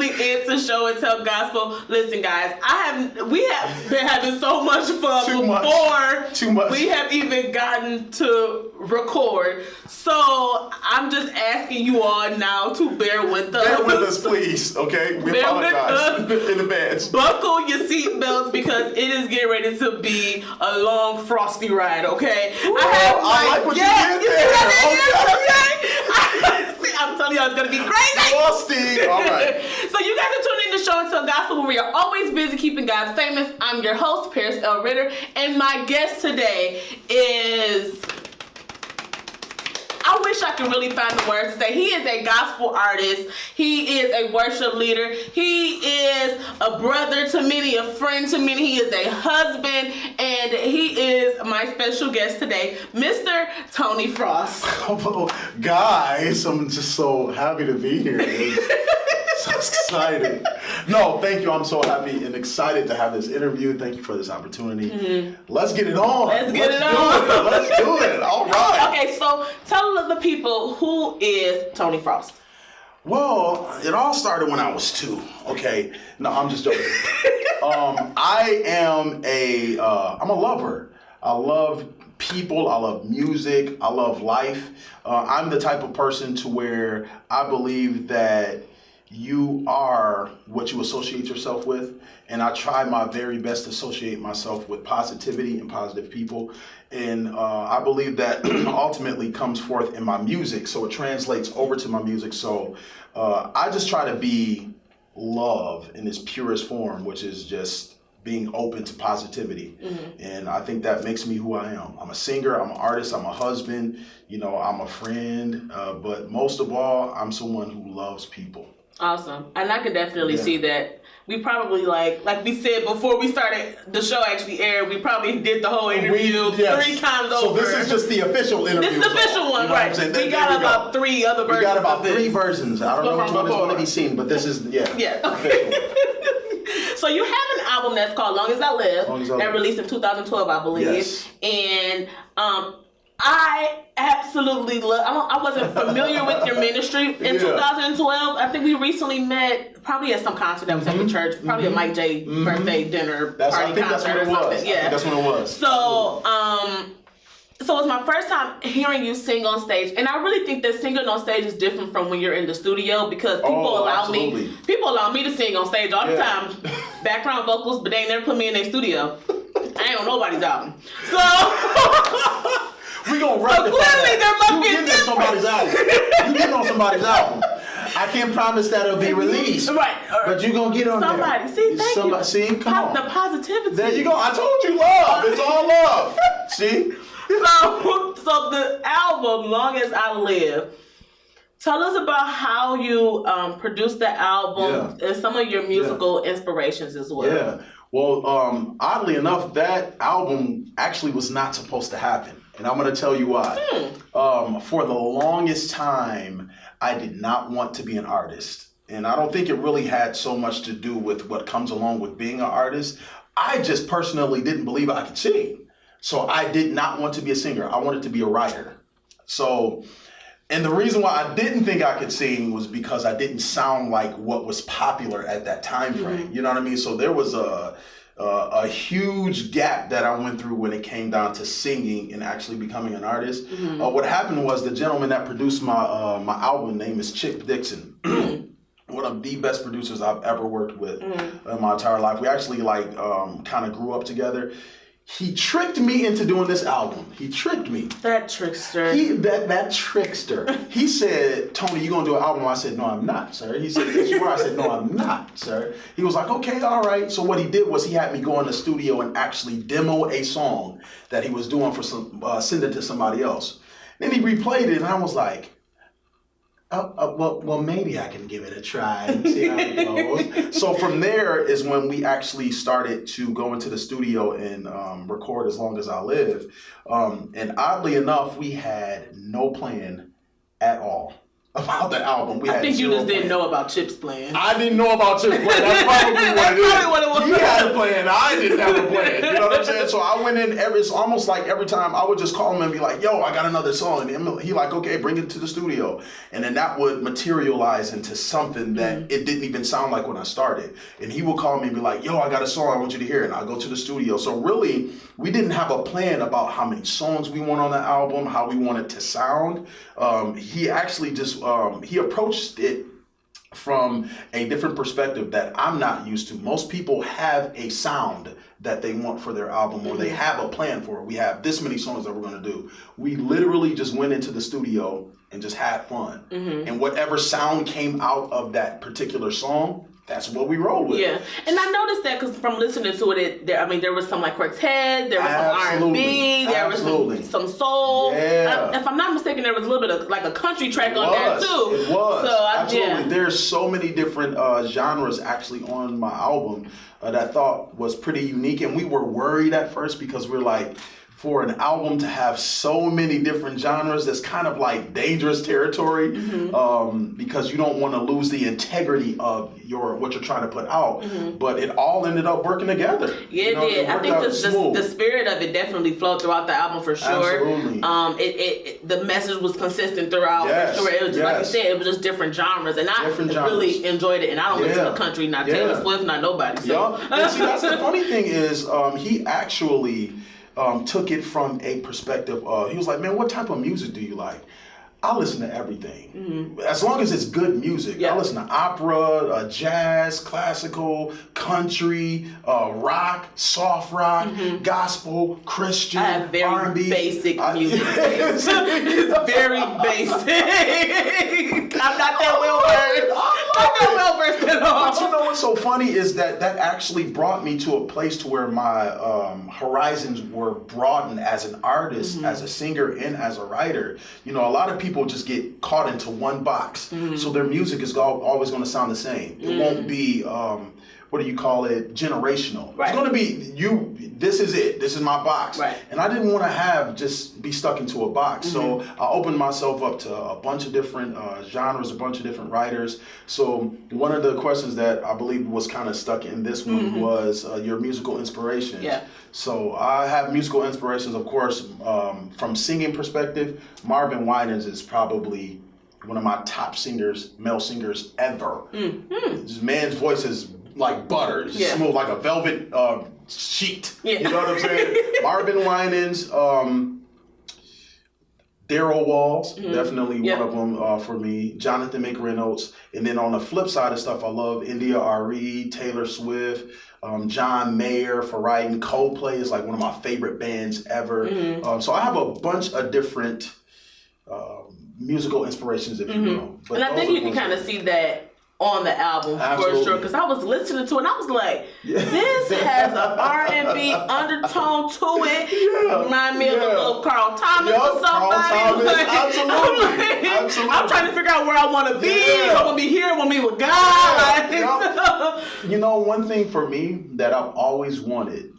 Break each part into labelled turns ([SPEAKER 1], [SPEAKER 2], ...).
[SPEAKER 1] tuning into Show and Tell Gospel. Listen, guys, we have been having so much fun
[SPEAKER 2] Too much.
[SPEAKER 1] we have even gotten to record. So I'm just asking you all now to bear with us.
[SPEAKER 2] Bear with us, please. Okay, we apologize in advance.
[SPEAKER 1] Buckle your seatbelts because it is getting ready to be a long, frosty ride. Okay.
[SPEAKER 2] I like what you did there.
[SPEAKER 1] Okay. I'm telling you, it's gonna be crazy.
[SPEAKER 2] Frosty. All right.
[SPEAKER 1] So you guys are tuning in to Show and Tell Gospel, where we are always busy keeping God famous. I'm your host, Paris L. Ritter, and my guest today is. I wish I could really find the words to say. He is a gospel artist. He is a worship leader. He is a brother to many, a friend to many. He is a husband, and he is my special guest today, Mr. Tony Frost.
[SPEAKER 2] Guys, I'm just so happy to be here. So excited. No, thank you. I'm so happy and excited to have this interview. Thank you for this opportunity. Mm-hmm. Let's get it on.
[SPEAKER 1] Let's do it.
[SPEAKER 2] All right.
[SPEAKER 1] Okay, so tell the people, who is Tony Frost?
[SPEAKER 2] Well, it all started when I was 2. Okay. No, I'm just joking. I'm a lover. I love people. I love music. I love life. I'm the type of person to where I believe that you are what you associate yourself with, and I try my very best to associate myself with positivity and positive people, and I believe that ultimately comes forth in my music, so it translates over to my music. So I just try to be love in its purest form, which is just being open to positivity. Mm-hmm. And I think that makes me who I am. I'm a singer, I'm an artist, I'm a husband, I'm a friend, but most of all, I'm someone who loves people.
[SPEAKER 1] Awesome. And I could definitely see that. We probably, like we said before we started the show actually aired, we probably did the whole interview 3 times over.
[SPEAKER 2] So this is just the official interview.
[SPEAKER 1] This is the official one, right. We got about 3 other versions.
[SPEAKER 2] We got about 3 versions. I don't know which one is going to be seen, but this is,
[SPEAKER 1] Yeah. So you have an album that's called Long As I Live, that released in 2012, I believe.
[SPEAKER 2] Yes.
[SPEAKER 1] And I absolutely love. I wasn't familiar with your ministry in 2012. I think we recently met probably at some concert that was at the church, probably a Mike J birthday dinner party concert or something. Yeah,
[SPEAKER 2] that's what it was.
[SPEAKER 1] So, so it was my first time hearing you sing on stage, and I really think that singing on stage is different from when you're in the studio because people allow me to sing on stage all the time, background vocals, but they ain't never put me in their studio. I ain't on nobody's album, so.
[SPEAKER 2] We gonna rectify
[SPEAKER 1] clearly there must be
[SPEAKER 2] a difference. Somebody's album. You getting on somebody's album. I can't promise that it'll be released.
[SPEAKER 1] Right.
[SPEAKER 2] But you gonna get on
[SPEAKER 1] somebody.
[SPEAKER 2] there.
[SPEAKER 1] See, thank you.
[SPEAKER 2] See, come on.
[SPEAKER 1] The positivity.
[SPEAKER 2] There you go. I told you love. It's all love. See?
[SPEAKER 1] So the album, Long As I Live, tell us about how you produced the album and some of your musical inspirations as well.
[SPEAKER 2] Yeah. Well, oddly enough, that album actually was not supposed to happen. And I'm going to tell you why. For the longest time, I did not want to be an artist. And I don't think it really had so much to do with what comes along with being an artist. I just personally didn't believe I could sing. So I did not want to be a singer. I wanted to be a writer. So, and the reason why I didn't think I could sing was because I didn't sound like what was popular at that time frame. You know what I mean? So there was a huge gap that I went through when it came down to singing and actually becoming an artist. What happened was the gentleman that produced my my album, name is Chip Dixon. One of the best producers I've ever worked with in my entire life. We actually kind of grew up together. He tricked me into doing this album. He tricked me.
[SPEAKER 1] That trickster.
[SPEAKER 2] That trickster. He said, Tony, you gonna do an album? I said, no, I'm not, sir. He said, yes, you are. I said, no, I'm not, sir. He was like, okay, all right. So what he did was he had me go in the studio and actually demo a song that he was doing for send it to somebody else. Then he replayed it and I was like, well, maybe I can give it a try and see how it goes. So from there is when we actually started to go into the studio and record As Long As I Live. And oddly enough, we had no plan at all. about the album.
[SPEAKER 1] I think you just didn't know about Chip's plan.
[SPEAKER 2] I didn't know about Chip's plan. That's probably what it was. He had a plan. I didn't have a plan. You know what I'm saying? So I went in. It's almost like every time I would just call him and be like, "Yo, I got another song," and he like, "Okay, bring it to the studio," and then that would materialize into something that it didn't even sound like when I started. And he would call me and be like, "Yo, I got a song I want you to hear," and I'll go to the studio. So really, we didn't have a plan about how many songs we want on the album, how we want it to sound. He actually just he approached it from a different perspective that I'm not used to. Most people have a sound that they want for their album, or they have a plan for it. We have this many songs that we're going to do. We literally just went into the studio and just had fun. And whatever sound came out of that particular song, that's what we rolled with.
[SPEAKER 1] Yeah, and I noticed that because from listening to it, there was some like Quartet, there was some R&B, there was some soul.
[SPEAKER 2] Yeah.
[SPEAKER 1] If I'm not mistaken, there was a little bit of like a country track on there too.
[SPEAKER 2] It was.
[SPEAKER 1] So
[SPEAKER 2] absolutely. There's so many different genres actually on my album that I thought was pretty unique, and we were worried at first because we're like, for an album to have so many different genres, that's kind of like dangerous territory, because you don't want to lose the integrity of what you're trying to put out. But it all ended up working together.
[SPEAKER 1] Yeah, it did. I think the spirit of it definitely flowed throughout the album for sure. Absolutely. The message was consistent throughout. For sure. It was just, like you said, it was just different genres, and I really enjoyed it. And I don't listen to country, not Taylor Swift, not nobody. So.
[SPEAKER 2] And see, that's the funny thing is, he actually took it from a perspective of, he was like, "Man, what type of music do you like?" I listen to everything. As long as it's good music. I listen to opera, jazz, classical, country, rock, soft rock, gospel, Christian,
[SPEAKER 1] I have very
[SPEAKER 2] R&B.
[SPEAKER 1] Basic music. It's very basic. I'm not that well versed at all.
[SPEAKER 2] But you know what's so funny is that actually brought me to a place to where my horizons were broadened as an artist, as a singer, and as a writer. You know, a lot of people just get caught into one box, so their music is always going to sound the same. It won't be what do you call it, generational. It's going to be this is it, this is my box. And I didn't want to just be stuck into a box. So I opened myself up to a bunch of different genres, a bunch of different writers. So one of the questions that I believe was kind of stuck in this one was your musical inspirations. So I have musical inspirations, of course, from singing perspective. Marvin Winans is probably one of my top singers, male singers ever. This man's voice is like butter, smooth like a velvet sheet. You know what I'm saying? Marvin Winans, Daryl Walls, definitely one of them for me. Jonathan McReynolds, and then on the flip side of stuff, I love India Arie, Taylor Swift, John Mayer for writing. Coldplay is like one of my favorite bands ever. So I have a bunch of different musical inspirations, if you will. But
[SPEAKER 1] and I think you can kind of see that on the album for sure, because I was listening to it and I was like, this has an R&B undertone to it. Remind me of a little Carl Thomas or somebody. Absolutely. I'm trying to figure out where I want to be. I want to be here, I want to be with God.
[SPEAKER 2] You know, one thing for me that I've always wanted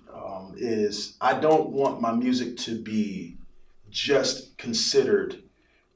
[SPEAKER 2] is I don't want my music to be just considered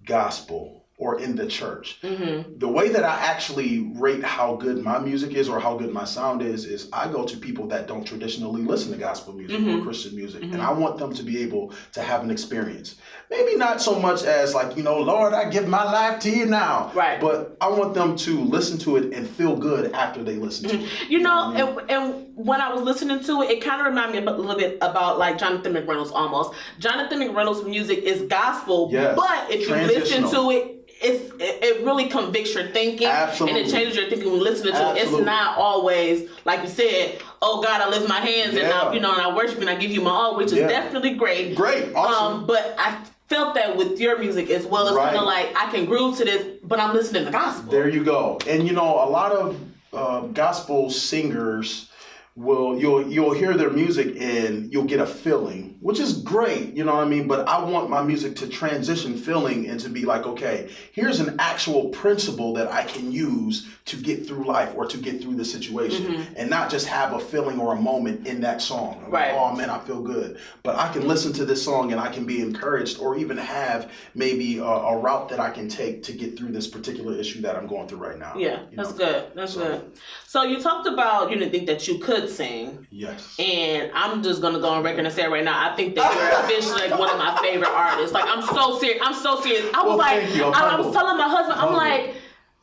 [SPEAKER 2] gospel or in the church. The way that I actually rate how good my music is or how good my sound is I go to people that don't traditionally listen to gospel music or Christian music. And I want them to be able to have an experience. Maybe not so much as like, you know, Lord, I give my life to you now. But I want them to listen to it and feel good after they listen to it.
[SPEAKER 1] You know, and when I was listening to it, it kind of reminded me a little bit about like Jonathan McReynolds almost. Jonathan McReynolds' music is gospel, but if you listen to it, it really convicts your thinking. And it changes your thinking when listening to it. It's not always, like you said, oh God, I lift my hands and I, and I worship and I give you my all, which is definitely great.
[SPEAKER 2] Awesome.
[SPEAKER 1] But I felt that with your music as well. It's kind of like, I can groove to this, but I'm listening to gospel.
[SPEAKER 2] There you go. And you know, a lot of gospel singers, you'll hear their music and you'll get a feeling, which is great, you know what I mean? But I want my music to transition feeling and to be like, okay, here's an actual principle that I can use to get through life or to get through the situation, and not just have a feeling or a moment in that song.
[SPEAKER 1] Right.
[SPEAKER 2] Oh man, I feel good. But I can listen to this song and I can be encouraged, or even have maybe a route that I can take to get through this particular issue that I'm going through right now.
[SPEAKER 1] Yeah, that's good. That's good. So you talked about you didn't think that you could sing.
[SPEAKER 2] Yes.
[SPEAKER 1] And I'm just gonna go on record and say right now, I think that you're officially like one of my favorite artists. Like I'm so serious. I was I was telling my husband, I'm like,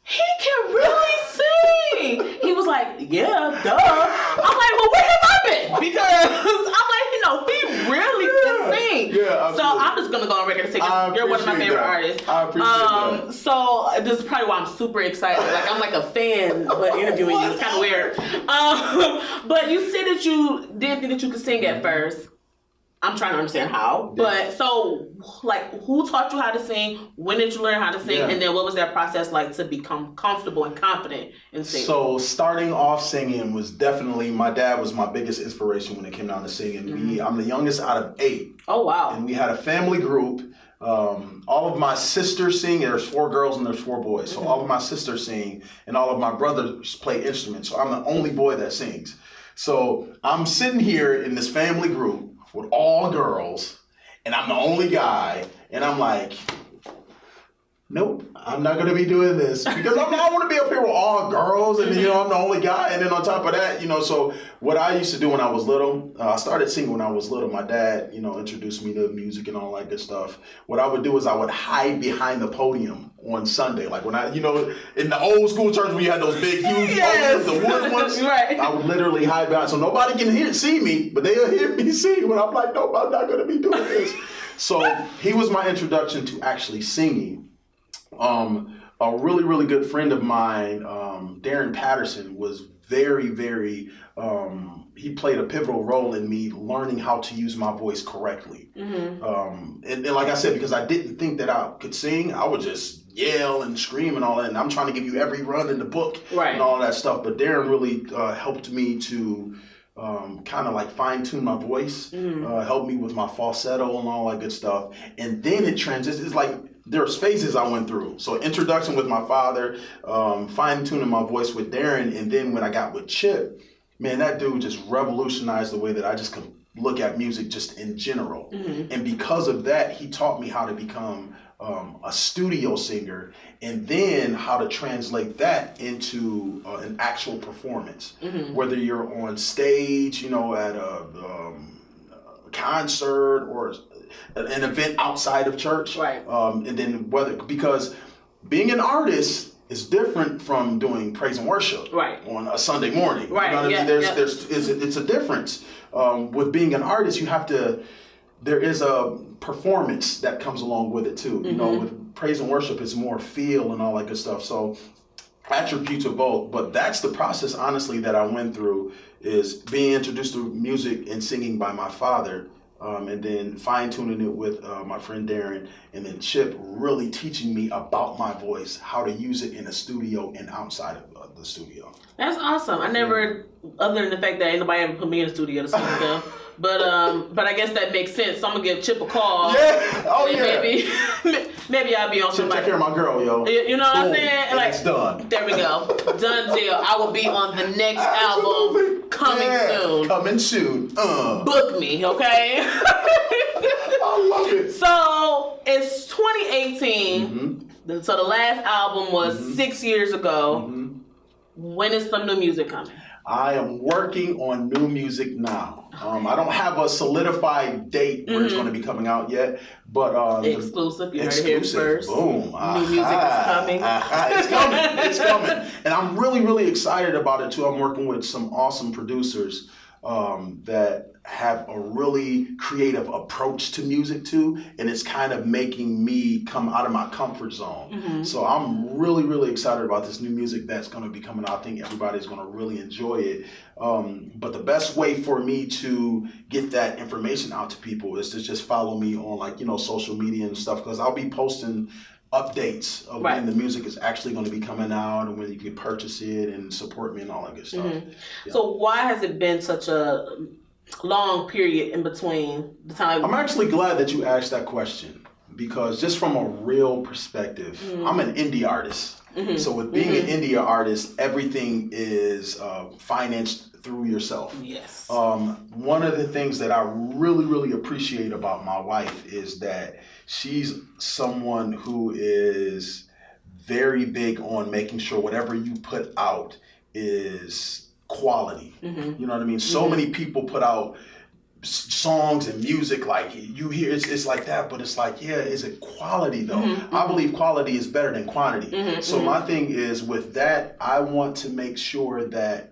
[SPEAKER 1] he can really sing. He was like, yeah, duh. I'm like, well, where have I been? Because I'm like, he really can sing.
[SPEAKER 2] Yeah,
[SPEAKER 1] so I'm just gonna go on record and say you're one of my favorite artists.
[SPEAKER 2] I appreciate that.
[SPEAKER 1] So this is probably why I'm super excited. Like I'm like a fan, but interviewing you is kind of weird. But you said that you didn't think that you could sing at first. I'm trying to understand how. But so, like, who taught you how to sing? When did you learn how to sing? And then what was that process like to become comfortable and confident in singing?
[SPEAKER 2] So starting off singing was definitely, my dad was my biggest inspiration when it came down to singing. I'm the youngest out of 8.
[SPEAKER 1] Oh, wow.
[SPEAKER 2] And we had a family group. All of my sisters sing. There's 4 girls and there's 4 boys. So all of my sisters sing and all of my brothers play instruments. So I'm the only boy that sings. So I'm sitting here in this family group with all girls, and I'm the only guy, and I'm like, nope, I'm not gonna be doing this because I want to be up here with all girls, and then, I'm the only guy, and then on top of that, so what I used to do when I was little, I started singing when I was little. My dad, introduced me to music and all that good stuff. What I would do is I would hide behind the podium on Sunday, like when I, in the old school church when you had those big, huge podiums, the wood ones,
[SPEAKER 1] right.
[SPEAKER 2] I would literally hide behind, so nobody can see me, but they'll hear me sing. But I'm like, nope, I'm not gonna be doing this. So he was my introduction to actually singing. A really, really good friend of mine, Darren Patterson, was very, very, he played a pivotal role in me learning how to use my voice correctly. And like I said, because I didn't think that I could sing, I would just yell and scream and all that. And I'm trying to give you every run in the book and all that stuff. But Darren really helped me to kind of like fine tune my voice, helped me with my falsetto and all that good stuff. And then it transitions. It's like, there's phases I went through. So introduction with my father, fine-tuning my voice with Darren, and then when I got with Chip, man, that dude just revolutionized the way that I just could look at music just in general. And because of that, he taught me how to become a studio singer, and then how to translate that into an actual performance. Whether you're on stage, at a concert or an event outside of church, and then because being an artist is different from doing praise and worship on a Sunday morning. You know what I mean? It's a difference. With being an artist, there is a performance that comes along with it too. With praise and worship, it's more feel and all that good stuff. So attributes of both, but that's the process, honestly, that I went through, is being introduced to music and singing by my father. And then fine-tuning it with my friend Darren, and then Chip really teaching me about my voice, how to use it in a studio and outside of the studio.
[SPEAKER 1] That's awesome. I never, other than the fact that ain't nobody ever put me in the studio to sing with them. But I guess that makes sense. So I'm gonna give Chip a call. Maybe I'll be on
[SPEAKER 2] Chip,
[SPEAKER 1] somebody.
[SPEAKER 2] take care of my girl, yo.
[SPEAKER 1] You know what I'm saying?
[SPEAKER 2] Like, it's done.
[SPEAKER 1] There we go. Done deal. I will be on the next album coming soon.
[SPEAKER 2] Coming soon.
[SPEAKER 1] Book me, okay?
[SPEAKER 2] I love it.
[SPEAKER 1] So it's 2018. So the last album was 6 years ago. When is some new music coming?
[SPEAKER 2] I am working on new music now. I don't have a solidified date where it's going to be coming out yet, but
[SPEAKER 1] exclusive. You heard it here first.
[SPEAKER 2] Boom!
[SPEAKER 1] New music is coming.
[SPEAKER 2] It's coming. It's coming, and I'm really, really excited about it too. I'm working with some awesome producers that have a really creative approach to music too, and it's kind of making me come out of my comfort zone. So I'm really, really excited about this new music that's going to be coming out. I think everybody's going to really enjoy it. But the best way for me to get that information out to people is to just follow me on social media and stuff, because I'll be posting updates of when the music is actually going to be coming out and when you can purchase it and support me and all that good stuff. Yeah.
[SPEAKER 1] So why has it been such a long period in between the time?
[SPEAKER 2] I'm actually glad that you asked that question, because just from a real perspective, I'm an indie artist. So with being an indie artist, everything is financed through yourself.
[SPEAKER 1] Yes.
[SPEAKER 2] One of the things that I really, really appreciate about my wife is that she's someone who is very big on making sure whatever you put out is quality. You know what I mean? So many people put out songs and music, like you hear it's like that, but it's like, yeah, is it quality though? I believe quality is better than quantity. So my thing is with that, I want to make sure that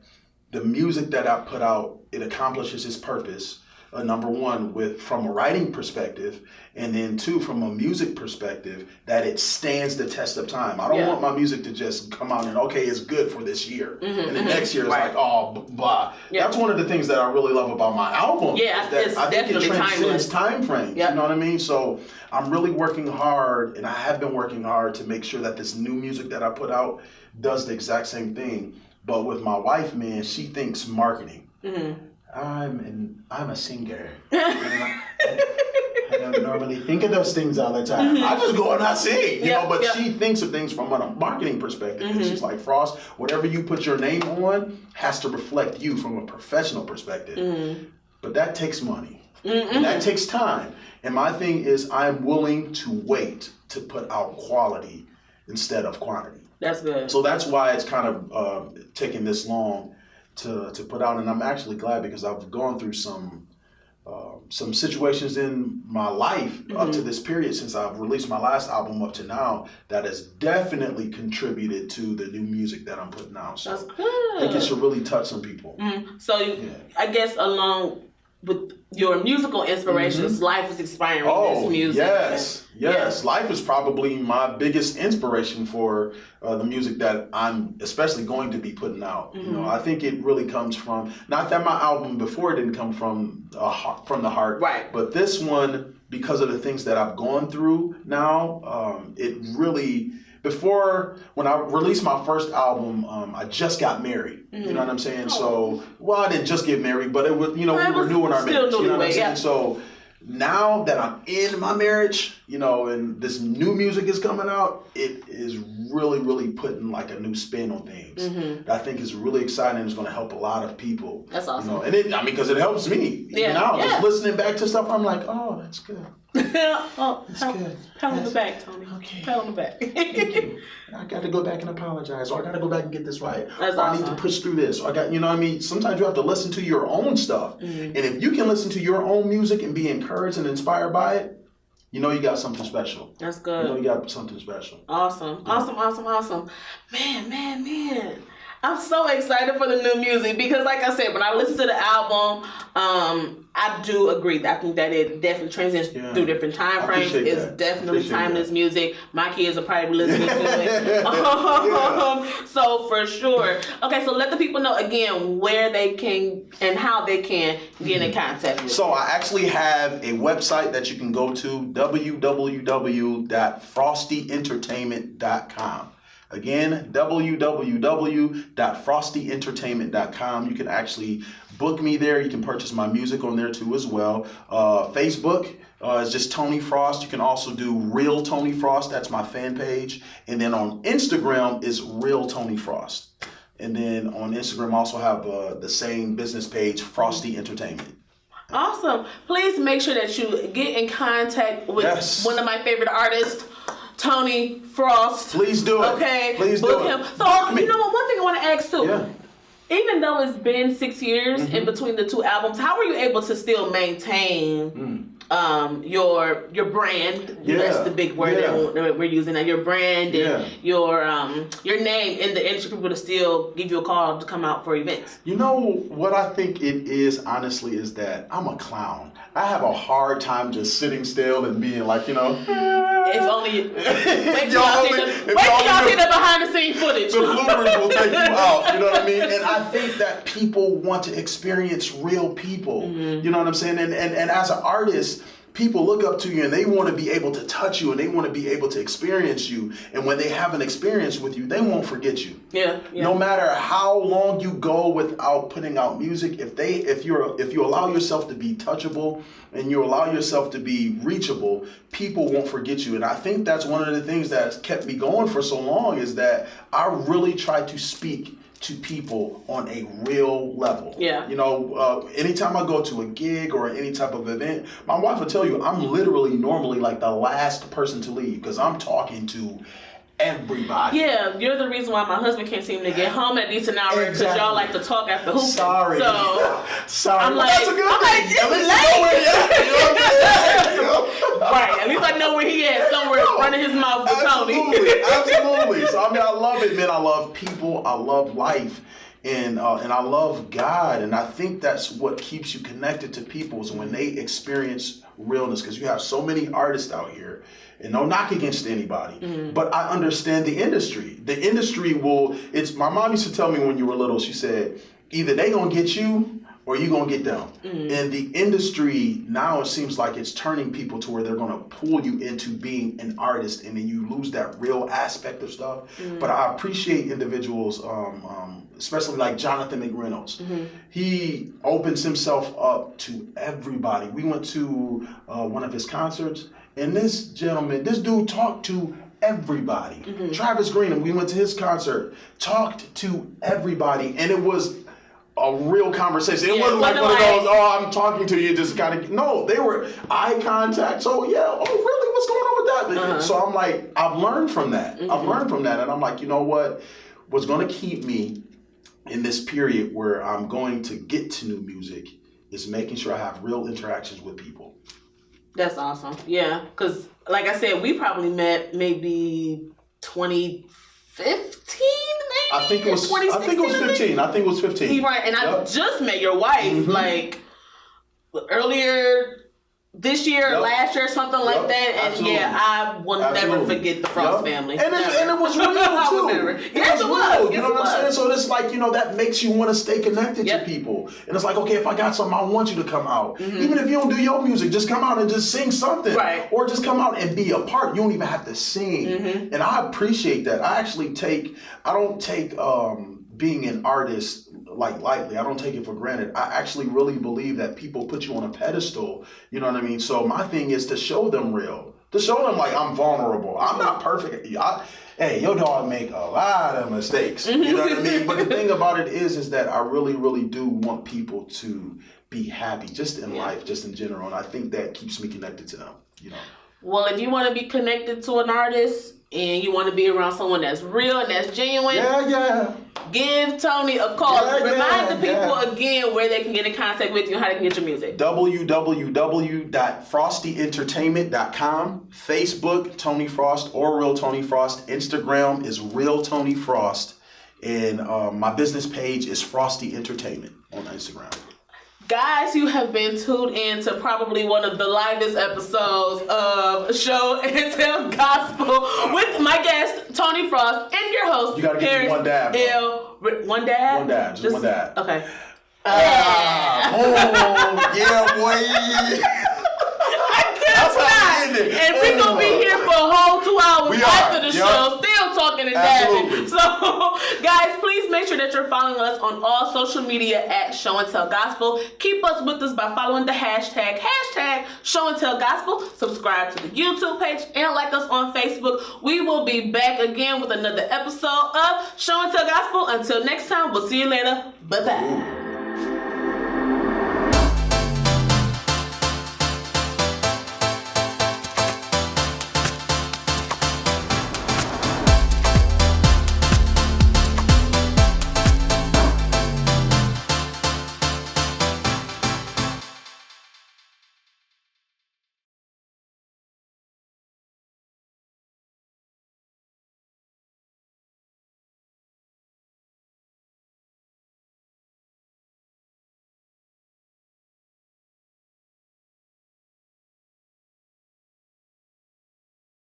[SPEAKER 2] the music that I put out, it accomplishes its purpose. Number one, from a writing perspective, and then two, from a music perspective, that it stands the test of time. I don't want my music to just come out and, okay, it's good for this year. And the next year it's like, oh, blah. That's one of the things that I really love about my album.
[SPEAKER 1] Yeah,
[SPEAKER 2] is that I think it transcends time frames. You know what I mean? So I'm really working hard, and I have been working hard to make sure that this new music that I put out does the exact same thing. But with my wife, man, she thinks marketing. I'm a singer. I don't normally think of those things all the time. I just go and I sing, you know. But she thinks of things from a marketing perspective, and she's like, Frost, whatever you put your name on has to reflect you from a professional perspective. But that takes money, and that takes time. And my thing is, I'm willing to wait to put out quality instead of quantity.
[SPEAKER 1] That's good.
[SPEAKER 2] So that's why it's kind of taking this long to put out, and I'm actually glad, because I've gone through some situations in my life up to this period since I've released my last album up to now that has definitely contributed to the new music that I'm putting out. So
[SPEAKER 1] that's good.
[SPEAKER 2] I think it should really touch some people.
[SPEAKER 1] So I guess along with your musical inspirations, life is inspiring this music.
[SPEAKER 2] Yes. Life is probably my biggest inspiration for the music that I'm especially going to be putting out. You know, I think it really comes from, not that my album before didn't come from the heart,
[SPEAKER 1] right?
[SPEAKER 2] But this one, because of the things that I've gone through now, it really. Before, when I released my first album, I just got married. You know what I'm saying? So, well, I didn't just get married, but it was, you know, we were new in our marriage. You know what I'm saying? So now that I'm in my marriage, you know, and this new music is coming out, it is really, really putting like a new spin on things. That I think is really exciting and is going to help a lot of people.
[SPEAKER 1] That's awesome.
[SPEAKER 2] You know? And because it helps me. Now, just listening back to stuff, I'm like, oh, that's good.
[SPEAKER 1] That's good. Pat on the back, Tony.
[SPEAKER 2] Okay.
[SPEAKER 1] Pat on the back.
[SPEAKER 2] Thank you. I got to go back and apologize, or I got to go back and get this right.
[SPEAKER 1] That's
[SPEAKER 2] or I need to push through this. Or I got, you know what I mean? Sometimes you have to listen to your own stuff. And if you can listen to your own music and be encouraged and inspired by it, you know you got something special.
[SPEAKER 1] That's good.
[SPEAKER 2] You know you got something special.
[SPEAKER 1] Awesome. Man. I'm so excited for the new music because, like I said, when I listen to the album, I do agree. I think that it definitely transitions through different time frames. It's definitely timeless music. My kids will probably be listening to it. So for sure. Okay, so let the people know again where they can and how they can get in contact with you.
[SPEAKER 2] So I actually have a website that you can go to, www.frostyentertainment.com. Again, www.frostyentertainment.com. You can actually book me there. You can purchase my music on there too as well. Facebook is just Tony Frost. You can also do Real Tony Frost. That's my fan page. And then on Instagram is Real Tony Frost. And then on Instagram I also have the same business page, Frosty Entertainment.
[SPEAKER 1] Awesome. Please make sure that you get in contact with one of my favorite artists, Tony Frost.
[SPEAKER 2] Please do it.
[SPEAKER 1] Okay.
[SPEAKER 2] Please
[SPEAKER 1] book
[SPEAKER 2] do
[SPEAKER 1] him.
[SPEAKER 2] it.
[SPEAKER 1] So, you know what? One thing I want to ask too.
[SPEAKER 2] Yeah.
[SPEAKER 1] Even though it's been 6 years in between the two albums, how were you able to still maintain your brand? That's the big word that we're using now. Your brand and your name in the industry, for people to still give you a call to come out for events.
[SPEAKER 2] You know what I think it is, honestly, is that I'm a clown. I have a hard time just sitting still and being like, you know.
[SPEAKER 1] If only. Wait till y'all see the behind the scenes footage.
[SPEAKER 2] The bloopers will take you out. You know what I mean? And I think that people want to experience real people. You know what I'm saying? And as an artist, people look up to you and they want to be able to touch you and they want to be able to experience you. And when they have an experience with you, they won't forget you.
[SPEAKER 1] Yeah.
[SPEAKER 2] No matter how long you go without putting out music, if you allow yourself to be touchable and you allow yourself to be reachable, people won't forget you. And I think that's one of the things that's kept me going for so long, is that I really try to speak to people on a real level.
[SPEAKER 1] Yeah.
[SPEAKER 2] Anytime I go to a gig or any type of event, my wife will tell you I'm literally normally like the last person to leave, because I'm talking to everybody.
[SPEAKER 1] Yeah, you're the reason why my husband can't seem to get home at a decent hour, because y'all like to talk after hooping.
[SPEAKER 2] Sorry.
[SPEAKER 1] So
[SPEAKER 2] sorry.
[SPEAKER 1] I'm like,
[SPEAKER 2] that's a good thing.
[SPEAKER 1] It's
[SPEAKER 2] At least
[SPEAKER 1] late.
[SPEAKER 2] you know where he at.
[SPEAKER 1] Right. At least I know where he at, somewhere running his mouth with Tony.
[SPEAKER 2] Absolutely. So I love it, man. I love people. I love life. And I love God. And I think that's what keeps you connected to people, is when they experience realness, because you have so many artists out here. And no knock against anybody, but I understand the industry. The industry my mom used to tell me when you were little, she said, either they gonna get you or you gonna get them. And the industry now, it seems like it's turning people to where they're gonna pull you into being an artist, and then you lose that real aspect of stuff. But I appreciate individuals, especially like Jonathan McReynolds. He opens himself up to everybody. We went to one of his concerts, and this dude talked to everybody. Travis Green, we went to his concert, talked to everybody, and it was a real conversation. It wasn't like one of those, I'm talking to you, just kind of, no, they were eye contact. So yeah, really, what's going on with that? So I'm like, I've learned from that. And I'm like, you know what's going to keep me in this period where I'm going to get to new music is making sure I have real interactions with people.
[SPEAKER 1] That's awesome. Yeah, because like I said, we probably met maybe 2015, maybe?
[SPEAKER 2] I think it was 15. I think it was 15.
[SPEAKER 1] You're right, and I just met your wife like earlier this year, last year, something like that. And
[SPEAKER 2] absolutely.
[SPEAKER 1] yeah, I will never forget the Frost family.
[SPEAKER 2] And it was real too.
[SPEAKER 1] Yes, it was.
[SPEAKER 2] You know what I'm saying? So it's like, that makes you want to stay connected to people. And it's like, okay, if I got something, I want you to come out. Even if you don't do your music, just come out and just sing something.
[SPEAKER 1] Right.
[SPEAKER 2] Or just come out and be a part. You don't even have to sing. And I appreciate that. I don't take being an artist lightly. I don't take it for granted. I actually really believe that people put you on a pedestal. You know what I mean? So my thing is to show them real. To show them like I'm vulnerable. I'm not perfect. Hey, your dog make a lot of mistakes. You know what I mean? But the thing about it is that I really, really do want people to be happy, just in life, just in general. And I think that keeps me connected to them.
[SPEAKER 1] Well, if you want to be connected to an artist and you want to be around someone that's real and that's genuine, give Tony a call. Remind the people again where they can get in contact with you and how they can get your music.
[SPEAKER 2] www.frostyentertainment.com. Facebook, Tony Frost or Real Tony Frost. Instagram is Real Tony Frost. And my business page is Frosty Entertainment on Instagram.
[SPEAKER 1] Guys, you have been tuned in to probably one of the livest episodes of Show and Tell Gospel with my guest, Tony Frost, and your host,
[SPEAKER 2] You gotta give me one dab.
[SPEAKER 1] One dab?
[SPEAKER 2] One dab, just one dab.
[SPEAKER 1] Okay.
[SPEAKER 2] Yeah, boy.
[SPEAKER 1] And we're going to be here for a whole 2 hours after the show, still talking and dabbing. So, guys, please make sure that you're following us on all social media at Show and Tell Gospel. Keep us with us by following the hashtag Show and Tell Gospel. Subscribe to the YouTube page and like us on Facebook. We will be back again with another episode of Show and Tell Gospel. Until next time, we'll see you later. Bye-bye.